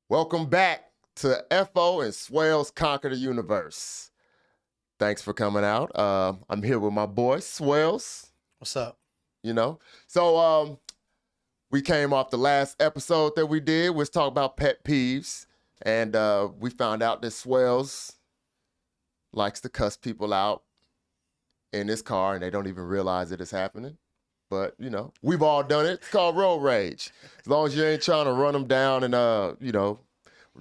Welcome back to FO and Swells Conquer the Universe. Thanks for coming out. I'm here with my boy, Swells. What's up? So we came off the last episode that we did, was talk about pet peeves. And we found out that Swells likes to cuss people out in his car and they don't even realize it is happening. But, we've all done it. It's called road rage. As long as you ain't trying to run them down and,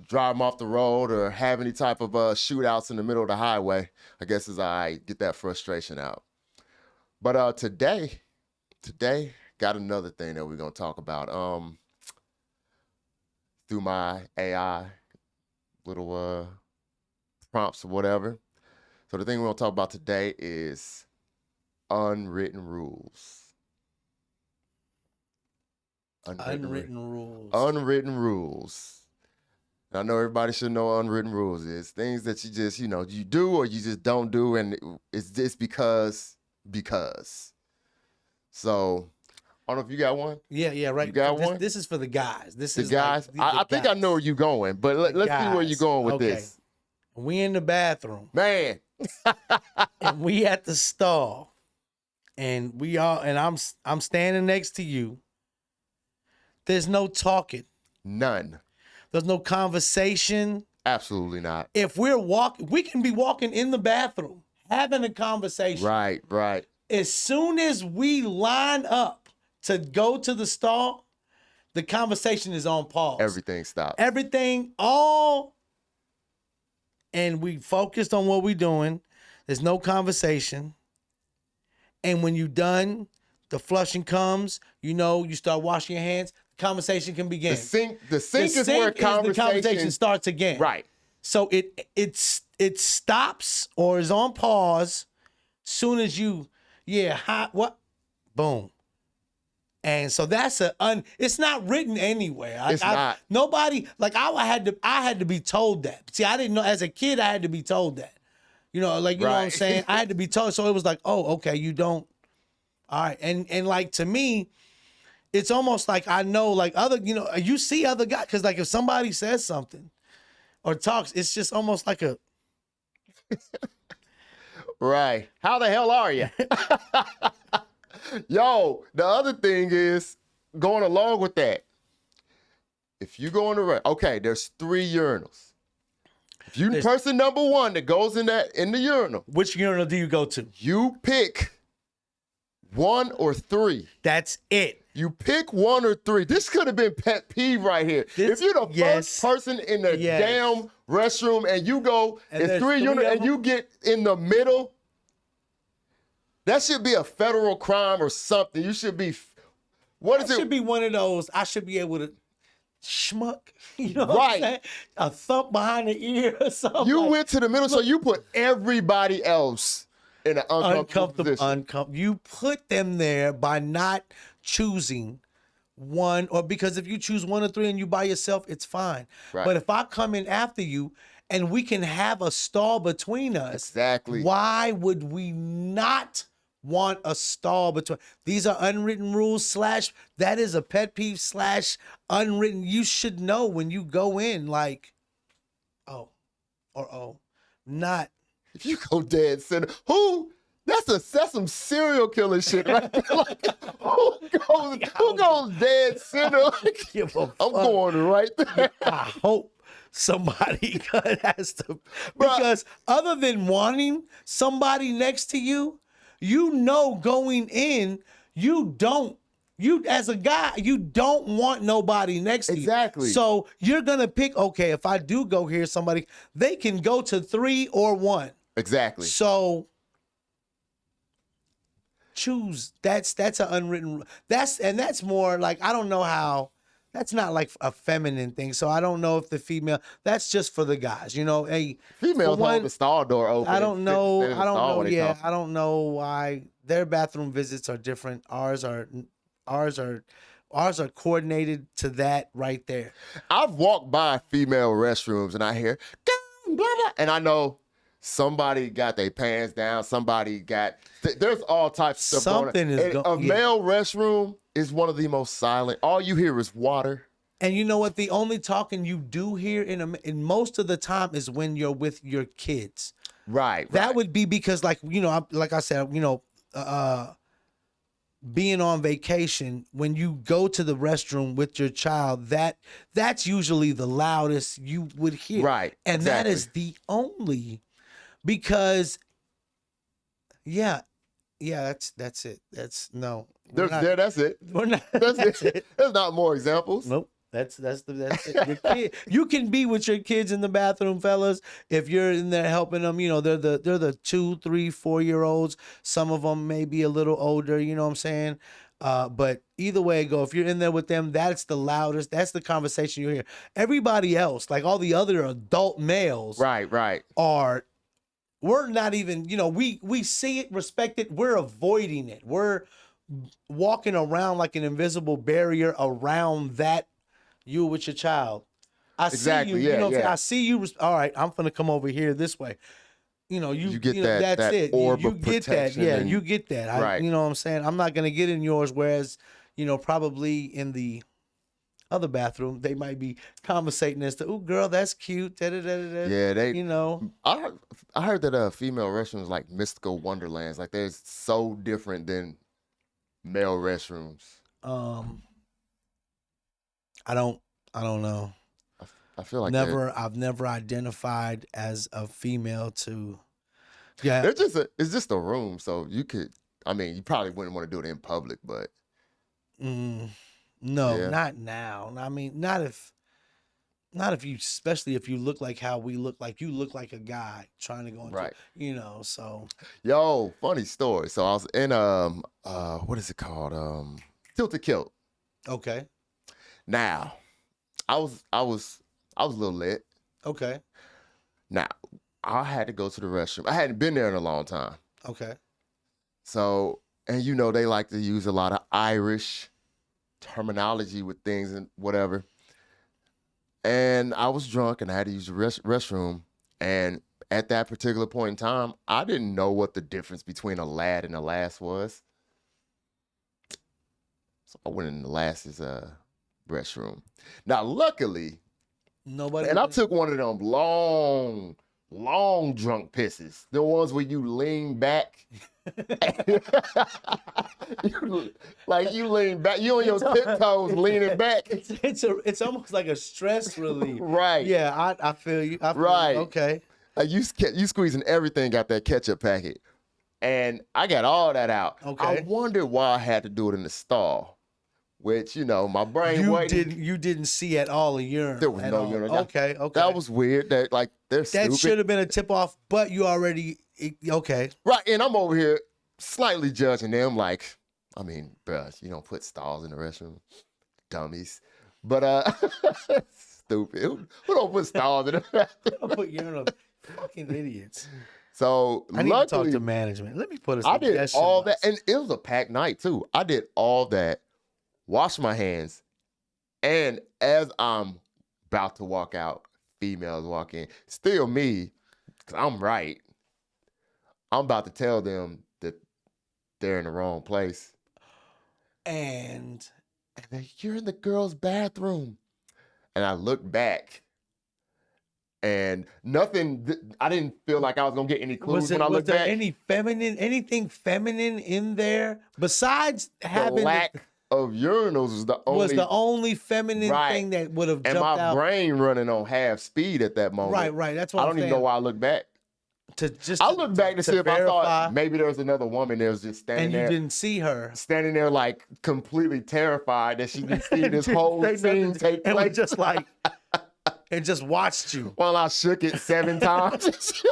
drive them off the road or have any type of shootouts in the middle of the highway, I guess is all right. Get that frustration out. But today, got another thing that we're going to talk about. Through my AI little prompts or whatever. So the thing we're going to talk about today is unwritten rules. Unwritten rules. Unwritten rules. And I know everybody should know what unwritten rules is. Things that you just, you do or you just don't do, and it's just because. So, I don't know if you got one. Yeah, right. You got one? This is for the guys. This is guys. Like, I think I know where you're going, but let's see where you're going with this. We in the bathroom. Man. And we at the stall. And I'm standing next to you. There's no talking. None. There's no conversation. Absolutely not. If we're walking, we can be walking in the bathroom, having a conversation. Right. As soon as we line up to go to the stall, the conversation is on pause. Everything stops. And we focused on what we're doing. There's no conversation. And when you're done, the flushing comes, you start washing your hands, conversation can begin. The sink is where the conversation starts again. Right. So it stops or is on pause soon as you, boom. And so that's it's not written anywhere. It's not. Nobody, I had to be told that. See, I didn't know, as a kid, I had to be told that. Know what I'm saying? I had to be told. So it was like, oh, okay, you don't. All right. And to me, it's almost like I know, other, you see other guys, because if somebody says something or talks, it's just almost like a. Right. How the hell are you? Yo, the other thing is, going along with that, if you go in the restroom, there's 3 urinals. If you're person number 1 that goes in the urinal. Which urinal do you go to? You pick 1 or 3. That's it. You pick 1 or 3. This could have been pet peeve right here. If you're the first person in the damn restroom and you go, it's 3 urinals and you get in the middle, that should be a federal crime or something. You should be, It should be one of those, I should be able to schmuck, what I'm saying? A thump behind the ear or something. You went to the middle, so you put everybody else in an uncomfortable position. You put them there by not choosing one, or because if you choose 1 or 3 and you by yourself, it's fine. Right. But if I come in after you and we can have a stall between us, exactly. Why would we not want a stall between? These are unwritten rules / that is a pet peeve / unwritten. You should know when you go in, not. If you go dead center, that's some serial killer shit, right? Who goes dead center? I'm going right there. I hope somebody has to, because other than wanting somebody next to you, going in, you as a guy, you don't want nobody next to you. Exactly. So you're going to pick, if I do go here, somebody, they can go to 3 or 1. Exactly. So choose. That's an unwritten rule. That's more I don't know how. That's not a feminine thing. So I don't know if the female. That's just for the guys. Females hold the stall door open. I don't know. Yeah, I don't know why their bathroom visits are different. Ours are coordinated to that right there. I've walked by female restrooms and I hear blah, blah, and I know somebody got their pants down. Somebody got. There's all types of stuff. Something is going. A male restroom is one of the most silent. All you hear is water And you know what? The only talking you do hear in most of the time is when you're with your kids. Right. That would be because, like, you know, like I said, you know, being on vacation, when you go to the restroom with your child, that's usually the loudest you would hear. Right. And exactly. that is the only, because that's it. That's no. That's it. We're not. That's it. There's not more examples. Nope. That's it. Your kid. You can be with your kids in the bathroom, fellas. If you're in there helping them, you know, they're the 2, 3, 4-year-olds. Some of them may be a little older, you know what I'm saying? But either way it go, if you're in there with them, that's the loudest. That's the conversation you hear. Everybody else, like all the other adult males, Right. we're not even, you know, we see it, respect it, we're avoiding it. We're walking around like an invisible barrier around that. You with your child. I Exactly, see you. yeah, You know, yeah. I see you. All right, I'm gonna come over here this way. You know, You get know, that that's it. orb You of get that. protection Yeah, and- you get that. Right. You know what I'm saying? I'm not gonna get in yours. Whereas, you know, probably in the other bathroom, they might be conversating as to, "Ooh, girl, that's cute." Da, da, da, da, da. Yeah, they. You know. I heard that female restrooms like mystical wonderlands. Like they're so different than male restrooms. I don't know. I feel like I've never identified as a female to. Yeah. it's just a room, so you could. I mean, you probably wouldn't want to do it in public, but No, Yeah. not now. I mean, not if you, especially if you look like how we look, like you look like a guy trying to go into, Right. you know, so. Yo, funny story. So I was in what is it called? Tilted Kilt. Okay. Now, I was a little lit. Okay. Now, I had to go to the restroom. I hadn't been there in a long time. Okay. So, and you know, they like to use a lot of Irish terminology with things and whatever. And I was drunk and I had to use the restroom. And at that particular point in time, I didn't know what the difference between a lad and a lass was. So I went in the lass's restroom. Now, luckily, Nobody. and I took one of them long drunk pisses. The ones where you lean back. you lean back. You on your tiptoes leaning back. It's almost like a stress relief. Right. Yeah, I feel you. Right. You. Okay. Like you squeezing everything out that ketchup packet. And I got all that out. Okay. I wondered why I had to do it in the stall. Which, you know, my brain You didn't see at all a urine. There was no urine. Okay. That was weird. They're That stupid. should have been a tip off, but you already okay. Right, and I'm over here slightly judging them like, I mean, bruh, you don't put stalls in the restroom. Dummies. But stupid. Who don't put stalls in the restroom? I'll put urinal. Fucking idiots. So I need to talk luckily, to management. Let me put a I did suggestion all box. that, and it was a packed night too. I did all that, washed my hands, and as I'm about to walk out, females walk in. Still me, 'cause I'm right. I'm about to tell them that they're in the wrong place. And You're in the girls' bathroom. And I look back and I didn't feel like I was going to get any clues when I was looked there back. anything feminine in there besides having The lack of urinals was the only feminine Right. thing that would have and jumped my out. brain running on half speed at that moment. Right. That's what I I'm don't even saying. know why I look back. I I looked back to see if I verify, thought maybe there was another woman that was just standing and you there. didn't see her. Standing there like completely terrified that she didn't see this whole Say scene nothing, take and was place. just like, and just watched you. While I shook it 7 times.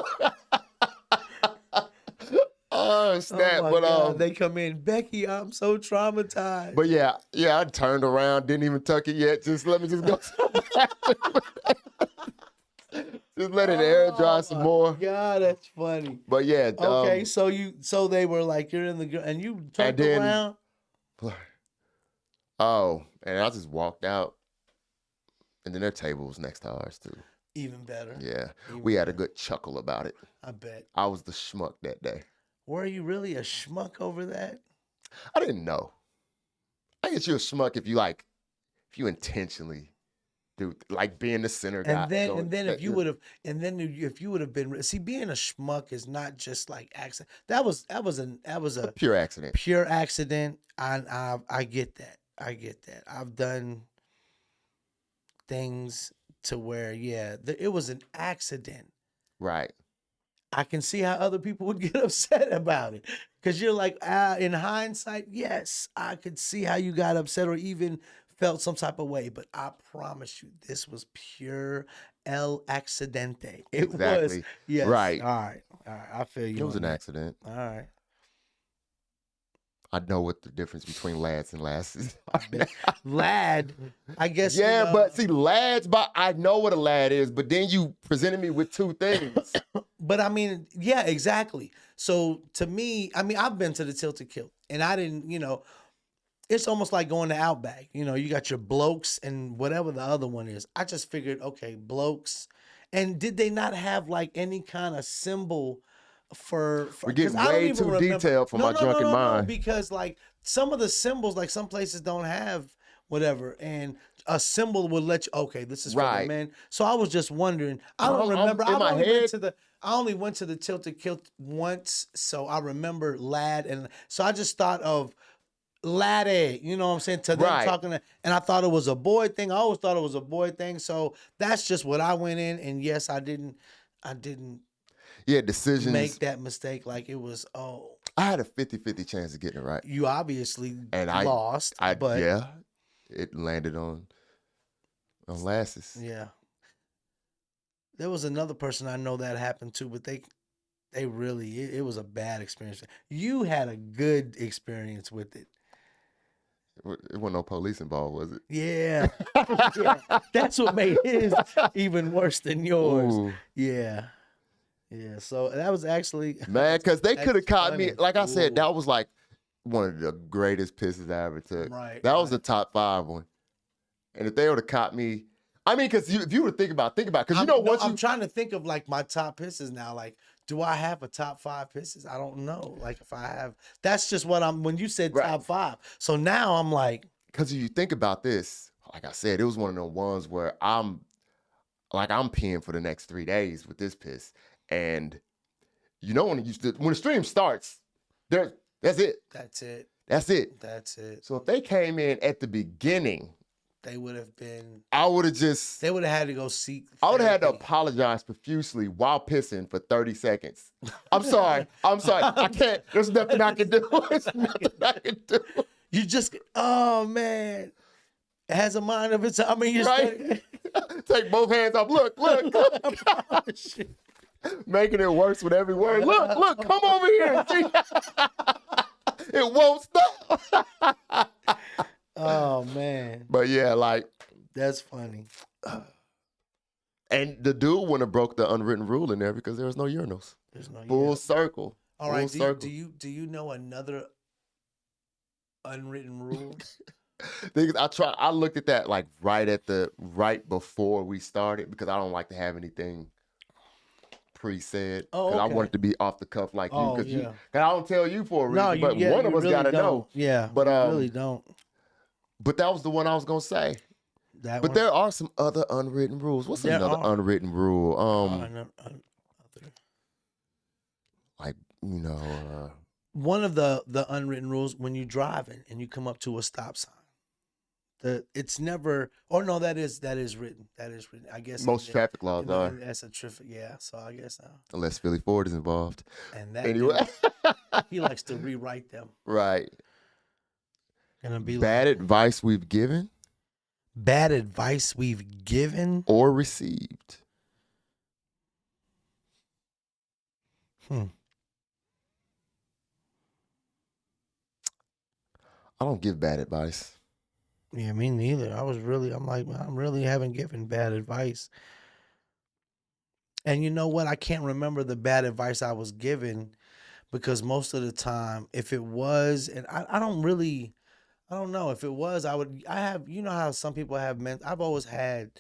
Oh, snap. Oh my but God, they come in, Becky, I'm so traumatized. but yeah, I turned around, didn't even tuck it yet. Let me just go. Just let it air dry some more. God, that's funny. But yeah. Okay, so they were like, you're in the and you turned then- around. Oh, and I just walked out. And then their table was next to ours too. Even better. Yeah. Even We had a good chuckle about it. I bet. I was the schmuck that day. Were you really a schmuck over that? I didn't know. I guess you're a schmuck if you intentionally do, like being the center guy. And then if you would have, been, see, being a schmuck is not just like accident. That was a pure accident. pure accident. I get that. I get that. I've done things to where, yeah, it was an accident. Right. I can see how other people would get upset about it. Because you're like, in hindsight, yes, I could see how you got upset or even felt some type of way. But I promise you, this was pure el accidente. It was. Exactly. Yes. Right. All right. I feel you. It was on an that. accident. All right. I know what the difference between lads and lasses. Lad, I guess. Yeah, but see, lads, but I know what a lad is, but then you presented me with two things. But I mean, yeah, exactly. So to me, I mean, I've been to the Tilted Kilt, and I didn't, it's almost like going to Outback. You got your blokes and whatever the other one is. I just figured, okay, blokes. And did they not have like any kind of symbol for We're getting way too detailed for my drunken mind. Because like some of the symbols, like some places don't have whatever, and a symbol would let you, okay, this is for the men. So I was just wondering. I don't remember. I only went to the Tilted Kilt once, so I remember lad, and so I just thought of laddie, you know what I'm saying, to them talking, and I thought it was a boy thing. I always thought it was a boy thing, so that's just what I went in, and yes, I didn't decisions. Make that mistake like it was, I had a 50-50 chance of getting it right. You obviously lost, but yeah, it landed on lasses. Yeah. There was another person I know that happened to, but they really, it was a bad experience. You had a good experience with it. It wasn't no police involved, was it? Yeah. Yeah. That's what made his even worse than yours. Ooh. Yeah. Yeah. So that was actually, man, because they could have caught me. Like I said, Ooh. that was like one of the greatest pisses I ever took. Right. That was the top 5 one. And if they would have caught me, I mean, because if you were to think about it, because I'm trying to think of like my top pisses now. Like, do I have a top 5 pisses? I don't know. Like, if I have, that's just what when you said top 5. So now I'm like, because if you think about this, like I said, it was one of the ones where I'm peeing for the next 3 days with this piss. And when the stream starts, that's it. That's it. That's it. That's it. So if they came in at the beginning, they would have been. I would have just. They would have had to go seek. I would have had to apologize profusely while pissing for 30 seconds. I'm sorry. I can't. There's nothing I can do. There's nothing I can do. You just. Oh man, it has a mind of its own. I mean, you take both hands off. Look. Making it worse with every word. Look, come over here. See? It won't stop. Oh man. But yeah, like, that's funny. And the dude wouldn't have broke the unwritten rule in there because there was no urinals. There's no full circle. All right. Do you know another unwritten rule? I looked at that like right before we started because I don't like to have anything pre-said. Because I want it to be off the cuff like you. Because I don't tell you for a reason, but one of us really gotta know. Yeah, but really don't. But that was the one I was gonna say. But there are some other unwritten rules. What's another unwritten rule? Like, one of the unwritten rules when you're driving and you come up to a stop sign. It's never. Oh no, that is written. That is written. I guess most traffic laws are. That's a traffic. Yeah. So I guess unless Philly Ford is involved. And that anyway, he likes to rewrite them. Right. Gonna be bad advice we've given. Bad advice we've given or received. I don't give bad advice. Yeah, me neither. I'm really haven't given bad advice. And you know what? I can't remember the bad advice I was given because most of the time, if it was, and I don't know if it was, I have, how some people have I've always had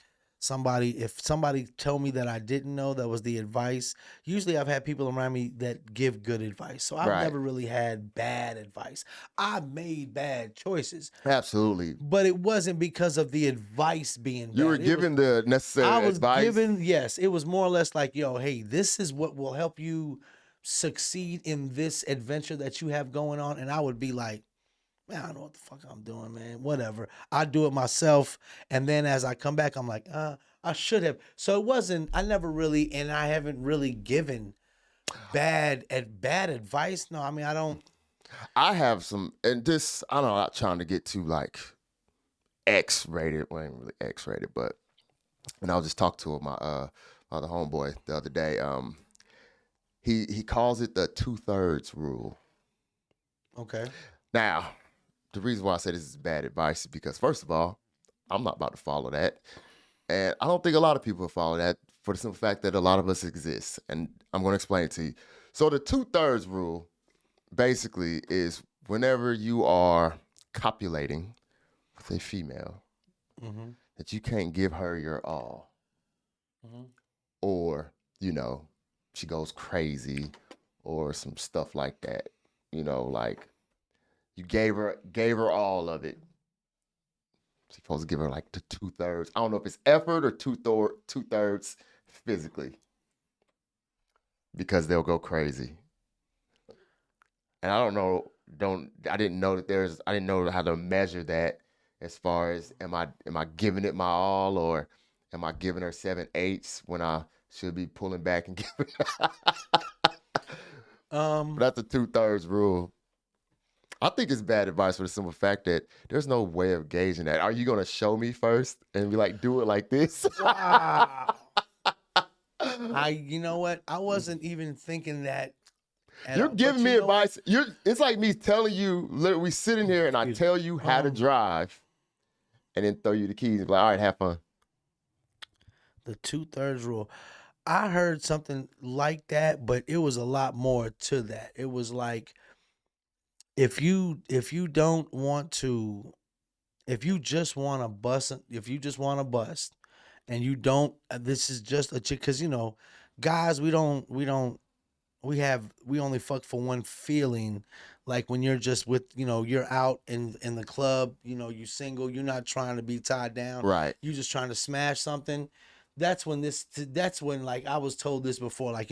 if somebody told me that I didn't know, that was the advice. Usually I've had people around me that give good advice. So I've Right. never really had bad advice. I've made bad choices, Absolutely. but it wasn't because of the advice being You were bad. It was given the I necessary was advice. given, yes, it was more or less like, yo, hey, this is what will help you succeed in this adventure that you have going on. And I would be like, man, I don't know what the fuck I'm doing, man. Whatever. I do it myself. And then as I come back, I'm like, I should have. So it wasn't, I never really, and I haven't really given bad advice. No, I mean, I don't. I have some, and this, I don't know, I'm not trying to get too like X rated. Well, ain't really X rated, but, and I was just talking to my other homeboy the other day. He calls it the 2/3 rule. Okay. Now, the reason why I say this is bad advice is because, first of all, I'm not about to follow that. And I don't think a lot of people follow that for the simple fact that a lot of us exist. And I'm going to explain it to you. So, the 2/3 rule basically is whenever you are copulating with a female, Mm-hmm. that you can't give her your all. Mm-hmm. Or, she goes crazy or some stuff like that. Like you gave her all of it. You're supposed to give her like the 2/3. I don't know if it's effort or 2/3 physically, because they'll go crazy. And I don't know. I didn't know I didn't know how to measure that, as far as am I giving it my all, or am I giving her 7/8 when I should be pulling back and giving? But that's the 2/3 rule. I think it's bad advice for the simple fact that there's no way of gauging that. Are you gonna show me first and be like, do it like this? Wow. You know what? I wasn't even thinking that at You're all. But giving you me know what? advice. It's like me telling you, literally, we sitting here and I Excuse me. tell you how to drive, and then throw you the keys and be like, all right, have fun. The 2/3 rule. I heard something like that, but it was a lot more to that. It was like, if you don't want to, if you just want to bust, and you don't, this is just a chick, because guys, we only fuck for one feeling. Like when you're just with, you're out in the club, you single, you're not trying to be tied down, Right. you just trying to smash something. That's when, like, I was told this before, like,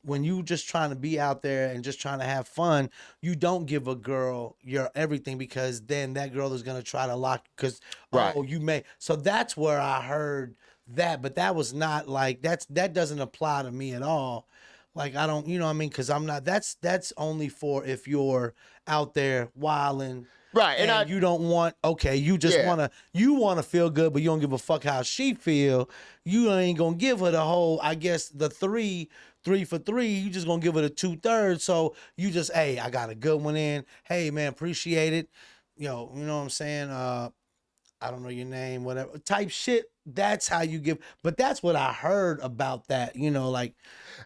when you just trying to be out there and just trying to have fun, you don't give a girl your everything, because then that girl is going to try to lock, because Right. you may. So that's where I heard that, but that was not like, that doesn't apply to me at all. Like, I don't, you know what I mean? Because I'm not, that's only for if you're out there wilding, Right. and you don't want, okay, you just Yeah. want to feel good, but you don't give a fuck how she feel. You ain't gonna give her the whole, I guess, the three for three. You just gonna give her the 2/3. So you just, hey, I got a good one in. Hey man, appreciate it. You know what I'm saying? I don't know your name, whatever type shit. That's how you give. But that's what I heard about that. Like,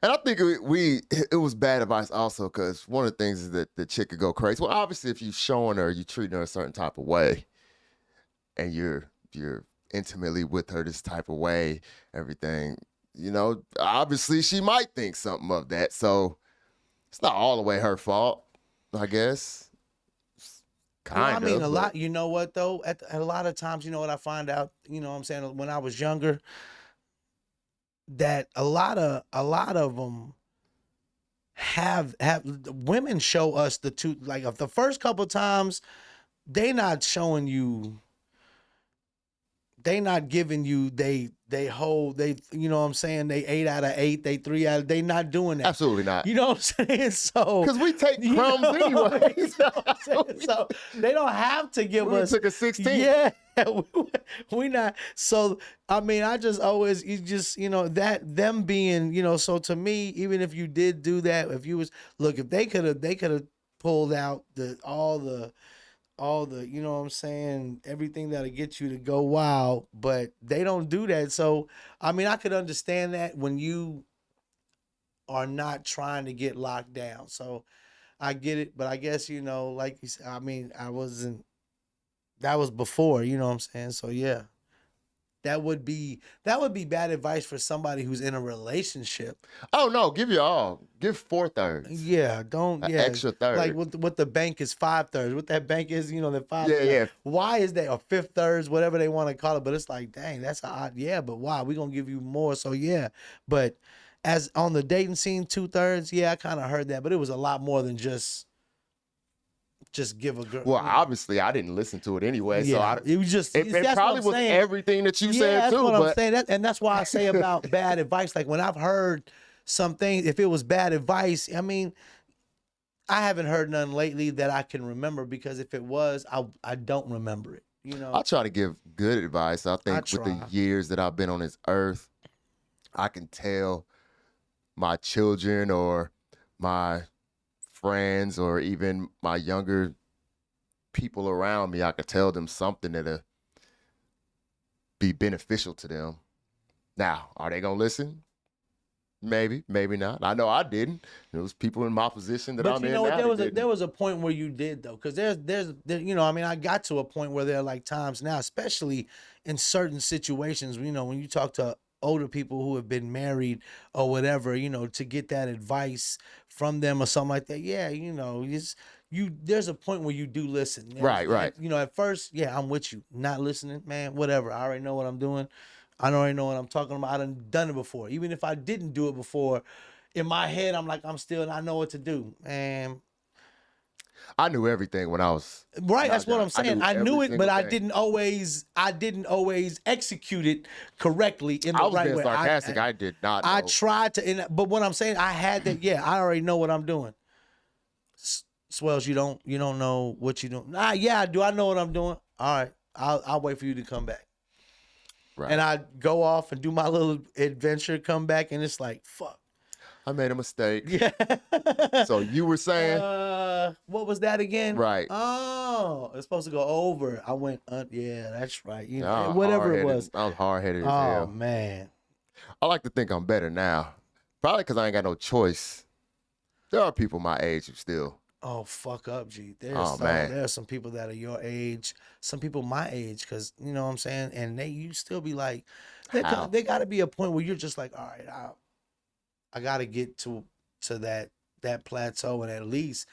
And I think it was bad advice also, because one of the things is that the chick could go crazy. Well, obviously, if you showing her, you treating her a certain type of way, and you're intimately with her this type of way, everything, obviously she might think something of that. So it's not all the way her fault, I guess. well, I Kind mean, of, a but lot. You know what though? At a lot of times, what I find out. What I'm saying, when I was younger, that a lot of them have women show us the two, like, of the first couple times, they not showing you, they not giving you, they hold, they, what I'm saying, they 8 out of 8, they 3 out of, they not doing that. absolutely not. You know what I'm saying? So, Because we take you crumbs know what I anyway. mean? You know what I'm saying? So they don't have to give We us. took a 16. Yeah, we not. So I mean, I just always, you just, that them being, So to me, even if you did do that, if you was, look, if they could have pulled out all the, what I'm saying, everything that'll get you to go wild, but they don't do that. So I mean, I could understand that when you are not trying to get locked down. So I get it, but I guess, like you said, I mean, I wasn't, that was before, you know what I'm saying? So yeah. that would be bad advice for somebody who's in a relationship. Oh no, give your all. Give 4/3. Yeah, don't. An Yeah, extra third. like what the bank is 5/3. What that bank is, the five. Yeah, like, yeah. why is that, or 5/3, whatever they want to call it? But it's like, dang, that's odd. Yeah, but why? We gonna give you more. So yeah, but as on the dating scene, 2/3. Yeah, I kind of heard that, but it was a lot more than just give a girl. Well, obviously, I didn't listen to it anyway, so it was just. it that's probably what I'm was saying. everything that you said that's too. what But I'm saying. And that's why I say about bad advice. Like when I've heard some things, if it was bad advice, I mean, I haven't heard none lately that I can remember, because if it was, I don't remember it. I try to give good advice. I think with the try. years that I've been on this earth, I can tell my children or my friends or even my younger people around me, I could tell them something that'll be beneficial to them. Now, are they gonna listen? Maybe, maybe not. I know I didn't. There was people in my position that But I'm you in know what? now There that was didn't. there was a point where you did, though, because I mean, I got to a point where there are like times now, especially in certain situations, when you talk to older people who have been married or whatever, to get that advice from them or something like that. Yeah, there's a point where you do listen. Right, right. At first, yeah, I'm with you. Not listening, man, whatever. I already know what I'm doing. I already know what I'm talking about. I done it before. Even if I didn't do it before, in my head, I'm like, I know what to do. And I knew everything when I was right, that's what I'm saying. I knew it, but I every didn't always execute it correctly in the I was right being way. sarcastic. I did not know. I tried to, but what I'm saying, I had that. Yeah, I already know what I'm doing. Swells, you don't know what you doing. Nah, yeah, I do. I know what I'm doing. All right, I'll wait for you to come back. Right. And I go off and do my little adventure, come back, and it's like, fuck. I made a mistake. Yeah. So you were saying? What was that again? Right. Oh, it's supposed to go over. I went, yeah, that's right. I Whatever it was. I was hard-headed as Oh, hell. man. I like to think I'm better now. Probably because I ain't got no choice. There are people my age who still. Oh, fuck up, G. Man. There are some people that are your age, some people my age, because, you know what I'm saying? And you still be like, they got to be a point where you're just like, all right, I got to get to that plateau, and at least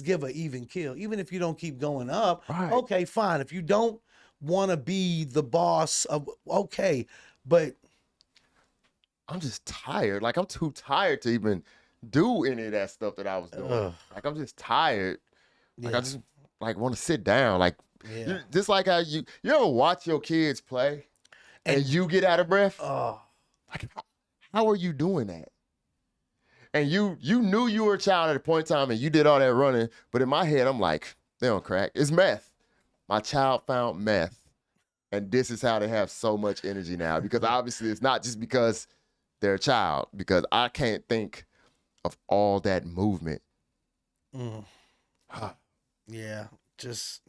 give an even kill. Even if you don't keep going up, Right. Okay, fine. If you don't want to be the boss of, okay, but I'm just tired. Like, I'm too tired to even do any of that stuff that I was doing. Like, I'm just tired. Like, I just want to sit down. Like, just like how you ever watch your kids play and you get out of breath? Like, how are you doing that? And you knew you were a child at a point in time and you did all that running, but in my head, I'm like, they don't crack. It's meth. My child found meth. And this is how they have so much energy now. Because obviously it's not just because they're a child, because I can't think of all that movement. Yeah, just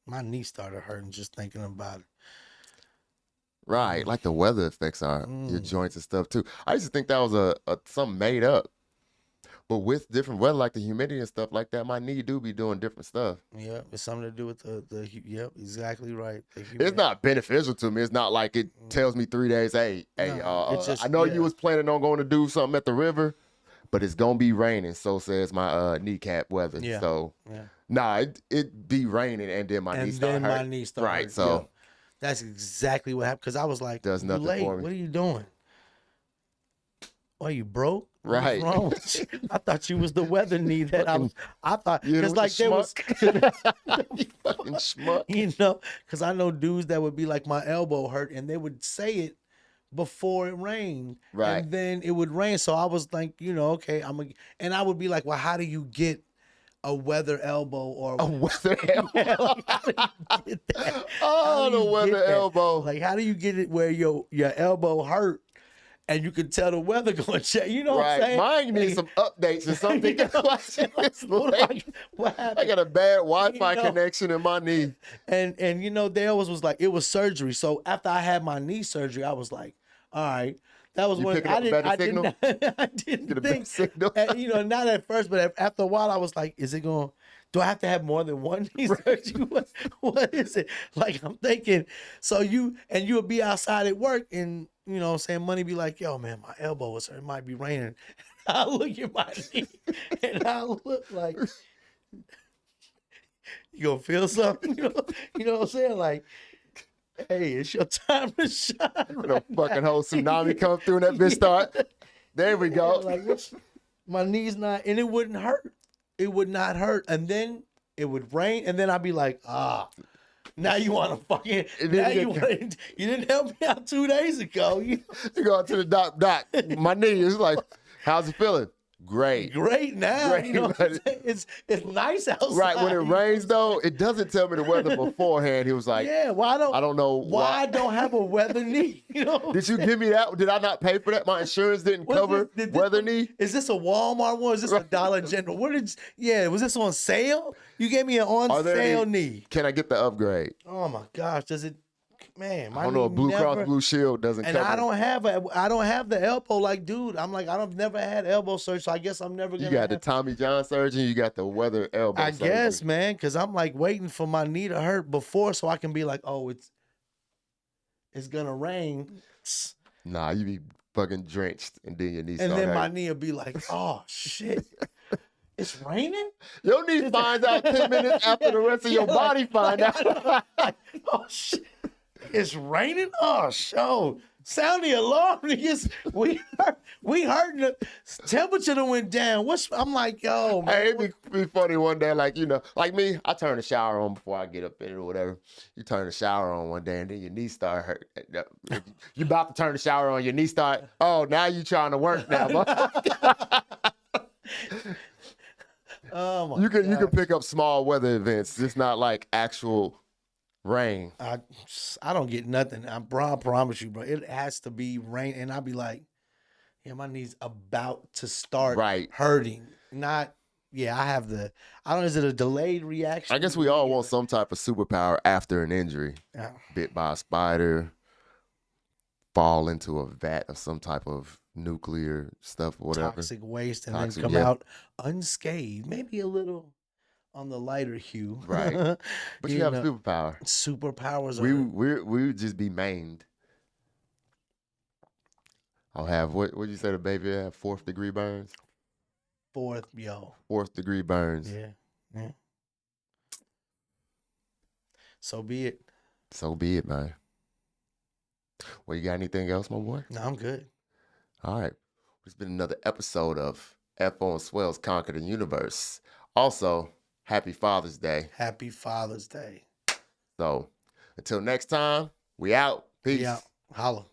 my knee started hurting just thinking about it. Right, like the weather affects your joints and stuff too. I used to think that was a something made up, but with different weather, like the humidity and stuff like that, my knee do be doing different stuff. Yeah, it's something to do with the yep, exactly right. It's not beneficial to me. It's not like it tells me 3 days, hey, I know you was planning on going to do something at the river, but it's gonna be raining. So says my kneecap weather. Yeah. So nah, it be raining and then my knee start hurt. My knee started right. hurt, So. yeah. That's exactly what happened. Because I was like, Does nothing late. for me. What are you doing? Are you broke? What's Right. wrong with you? I thought you was the weather knee that I thought, You because like there was, you fucking schmuck. because I know dudes that would be like, my elbow hurt, and they would say it before it rained. Right. And then it would rain. So I was like, okay, and I would be like, well, how do you get a weather elbow or A weather elbow. how do you get that? Oh, the weather elbow. Like, how do you get it where your elbow hurt and you can tell the weather going to change? You know what I'm saying? Mine needs some updates or something. What happened? I got a bad Wi-Fi connection in my knee. And they always was like, it was surgery. So after I had my knee surgery, I was like, all right. That was You when picking up a better signal? I didn't Get a better think, signal? not at first, but after a while, I was like, is it going Do I have to have more than one knee surgery? What is it? Like, I'm thinking, so you'll be outside at work and, you know what I'm saying, money be like, yo, man, my elbow was hurt. It might be raining. I look at my knee and I look like, you gonna feel something? You know what I'm saying? Like, hey, it's your time to shine. Right fucking now. whole tsunami come through and that bitch start. There we go. Like, my knee's not, and it wouldn't hurt. It would not hurt. And then it would rain, and then I'd be like, now you want to fucking, now you didn't help me out 2 days ago. You go to the doc, my knee is like, how's it feeling? Great. Great now. Great. You know what I'm saying? It's nice outside. Right, when it rains though, it doesn't tell me the weather beforehand. He was like, yeah, I don't know why I don't have a weather knee. You know? Did you give me that? Did I not pay for that? My insurance didn't cover weather knee? Is this a Walmart one? Is this a Dollar General? Was this on sale? You gave me an on sale knee. Can I get the upgrade? Oh my gosh, does it? Man, I don't know. Blue Cross Blue Shield doesn't cover. And I don't have the elbow. Like, dude, I'm like, I've never had elbow surgery, so I guess I'm never gonna. You got the Tommy John surgery. You got the weather elbow. I guess, man, because I'm like waiting for my knee to hurt before, so I can be like, oh, it's gonna rain. Nah, you be fucking drenched, and then your knee. And then my knee will be like, oh shit. It's raining? Your knee finds out 10 minutes after the rest of your body find out. Oh shit. It's raining? Oh, show. Sound the alarm. We heard the temperature that went down. I'm like, yo, man. Hey, it'd be funny one day, like, you know, like me, I turn the shower on before I get up in it or whatever. You turn the shower on one day and then your knee start hurt. You about to turn the shower on, your knee start, oh, now you trying to work now. Oh my you can pick up small weather events. It's not like actual rain. I don't get nothing. I promise you, bro. It has to be rain, and I'll be like, yeah, my knee's about to start hurting. Not, yeah. I don't. Is it a delayed reaction? I guess we all want some type of superpower after an injury. Yeah. Bit by a spider, fall into a vat of some type of nuclear stuff, or whatever. Toxic waste, and then come out unscathed. Maybe a little on the lighter hue. Right. But you have a superpower. Superpowers we would just be maimed. I'll have, what would you say the baby have? 4th degree burns? 4th, yo. 4th degree burns. Yeah. So be it. So be it, man. Well, you got anything else, my boy? No, I'm good. All right. It's been another episode of F.O. and Swell's Conquer the Universe. Also, happy Father's Day. Happy Father's Day. So, until next time, we out. Peace. Yeah. Holla.